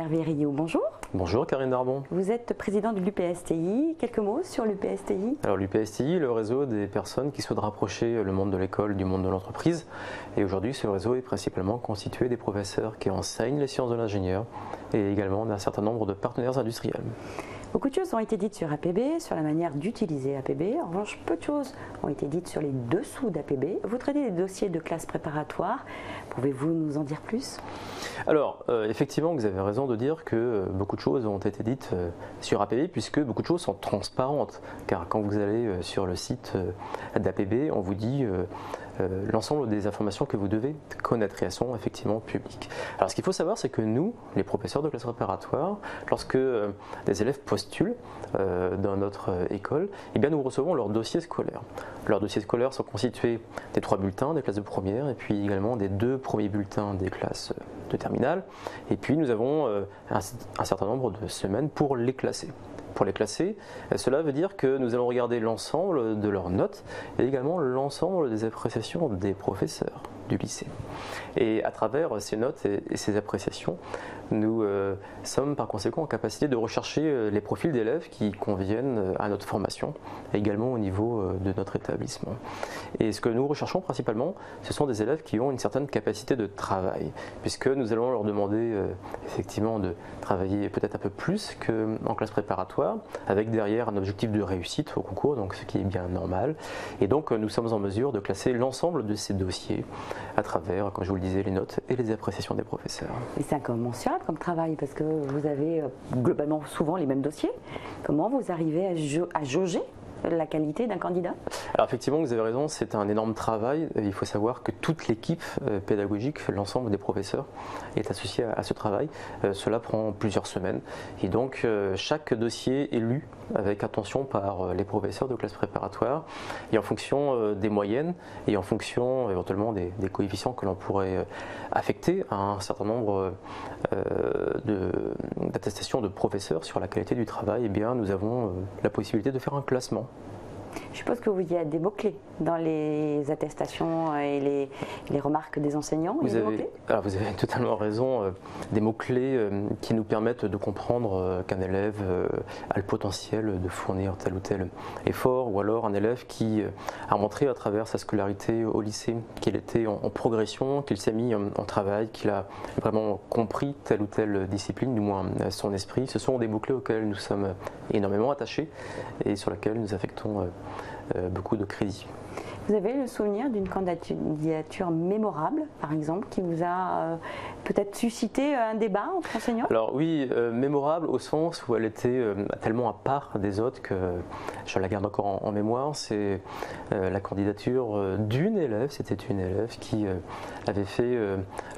Hervé Rioux, bonjour. Bonjour Karine Darbon. Vous êtes président de l'UPSTI. Quelques mots sur l'UPSTI? Alors l'UPSTI, le réseau des personnes qui souhaitent rapprocher le monde de l'école du monde de l'entreprise. Et aujourd'hui, ce réseau est principalement constitué des professeurs qui enseignent les sciences de l'ingénieur et également d'un certain nombre de partenaires industriels. Beaucoup de choses ont été dites sur APB, sur la manière d'utiliser APB. En revanche, peu de choses ont été dites sur les dessous d'APB. Vous traitez des dossiers de classe préparatoire. Pouvez-vous nous en dire plus? Alors, effectivement, vous avez raison de dire que beaucoup de choses ont été dites sur APB puisque beaucoup de choses sont transparentes. Car quand vous allez sur le site d'APB, on vous dit l'ensemble des informations que vous devez connaître et elles sont effectivement publiques. Alors ce qu'il faut savoir, c'est que nous, les professeurs de classe préparatoire, lorsque des élèves postulent dans notre école, eh bien, nous recevons leur dossier scolaire. Leurs dossiers scolaires sont constitués des 3 bulletins des classes de première et puis également des 2 premiers bulletins des classes de terminale. Et puis nous avons un certain nombre de semaines pour les classer. Pour les classer, cela veut dire que nous allons regarder l'ensemble de leurs notes et également l'ensemble des appréciations des professeurs du lycée. Et à travers ces notes et ces appréciations, nous sommes par conséquent en capacité de rechercher les profils d'élèves qui conviennent à notre formation et également au niveau de notre établissement. Et ce que nous recherchons principalement, ce sont des élèves qui ont une certaine capacité de travail, puisque nous allons leur demander effectivement de travailler peut-être un peu plus qu'en classe préparatoire, avec derrière un objectif de réussite au concours, donc ce qui est bien normal. Et donc nous sommes en mesure de classer l'ensemble de ces dossiers à travers, comme je vous le disais, les notes et les appréciations des professeurs. Et c'est incommensurable comme travail parce que vous avez globalement souvent les mêmes dossiers. Comment vous arrivez à jauger la qualité d'un candidat? Alors effectivement, vous avez raison, c'est un énorme travail. Il faut savoir que toute l'équipe pédagogique, l'ensemble des professeurs est associé à ce travail. Cela prend plusieurs semaines et donc chaque dossier est lu avec attention par les professeurs de classe préparatoire et en fonction des moyennes et en fonction éventuellement des coefficients que l'on pourrait affecter à un certain nombre d'attestations de professeurs sur la qualité du travail, eh bien, nous avons la possibilité de faire un classement. Je suppose qu'il y a des mots-clés dans les attestations et les remarques des enseignants. Vous avez totalement raison. Des mots-clés qui nous permettent de comprendre qu'un élève a le potentiel de fournir tel ou tel effort, ou alors un élève qui a montré à travers sa scolarité au lycée qu'il était en progression, qu'il s'est mis en travail, qu'il a vraiment compris telle ou telle discipline, du moins son esprit. Ce sont des mots-clés auxquels nous sommes énormément attachés et sur lesquels nous affectons beaucoup de crédit. Vous avez le souvenir d'une candidature mémorable, par exemple, qui vous a peut-être suscité un débat entre enseignants? Alors oui, mémorable au sens où elle était tellement à part des autres que je la garde encore en mémoire. C'est la candidature d'une élève. C'était une élève qui avait fait,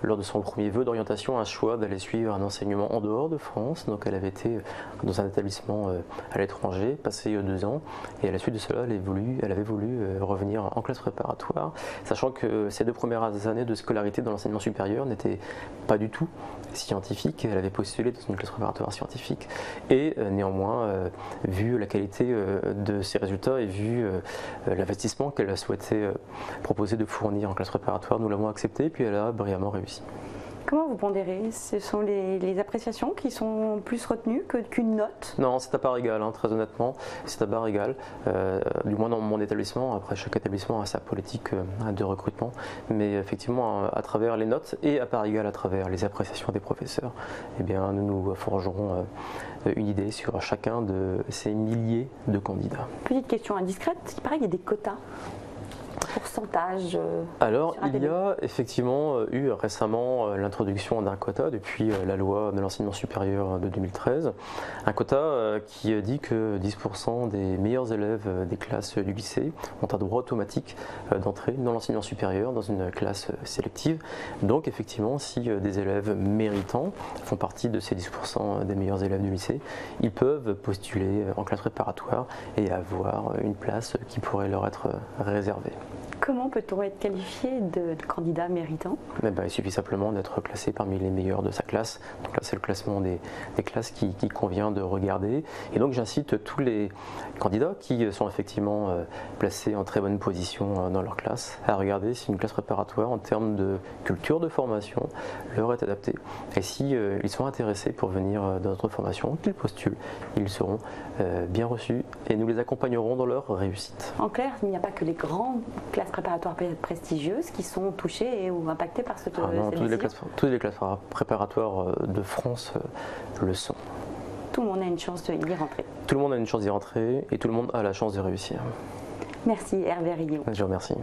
lors de son premier vœu d'orientation, un choix d'aller suivre un enseignement en dehors de France. Donc elle avait été dans un établissement à l'étranger, passé 2 ans, et à la suite de cela, elle avait voulu revenir en classe préparatoire, sachant que ses 2 premières années de scolarité dans l'enseignement supérieur n'étaient pas du tout scientifiques. Elle avait postulé dans une classe préparatoire scientifique et néanmoins, vu la qualité de ses résultats et vu l'investissement qu'elle souhaitait proposer de fournir en classe préparatoire, nous l'avons accepté et puis elle a brillamment réussi. Comment vous pondérez? Ce sont les appréciations qui sont plus retenues qu'une note? Non, c'est à part égale, très honnêtement, c'est à part égale, du moins dans mon établissement. Après, chaque établissement a sa politique de recrutement, mais effectivement, à travers les notes et à part égale à travers les appréciations des professeurs, eh bien, nous nous forgerons une idée sur chacun de ces milliers de candidats. Petite question indiscrète, il paraît qu'il y a des quotas. Pourcentage? Alors, il y a effectivement eu récemment l'introduction d'un quota depuis la loi de l'enseignement supérieur de 2013. Un quota qui dit que 10% des meilleurs élèves des classes du lycée ont un droit automatique d'entrer dans l'enseignement supérieur dans une classe sélective. Donc, effectivement, si des élèves méritants font partie de ces 10% des meilleurs élèves du lycée, ils peuvent postuler en classe préparatoire et avoir une place qui pourrait leur être réservée. Comment peut-on être qualifié de candidat méritant? Il suffit simplement d'être classé parmi les meilleurs de sa classe. Donc là, c'est le classement des classes qui convient de regarder. Et donc, j'incite tous les candidats qui sont effectivement placés en très bonne position dans leur classe à regarder si une classe préparatoire, en termes de culture de formation, leur est adaptée. Et si ils sont intéressés pour venir dans notre formation, qu'ils postulent. Ils seront bien reçus et nous les accompagnerons dans leur réussite. En clair, il n'y a pas que les grandes classes préparatoires prestigieuses qui sont touchées ou impactées par cette non, décision. toutes les classes préparatoires de France le sont. Tout le monde a une chance d'y rentrer. Tout le monde a une chance d'y rentrer et tout le monde a la chance de réussir. Merci Hervé Rio. Je vous remercie.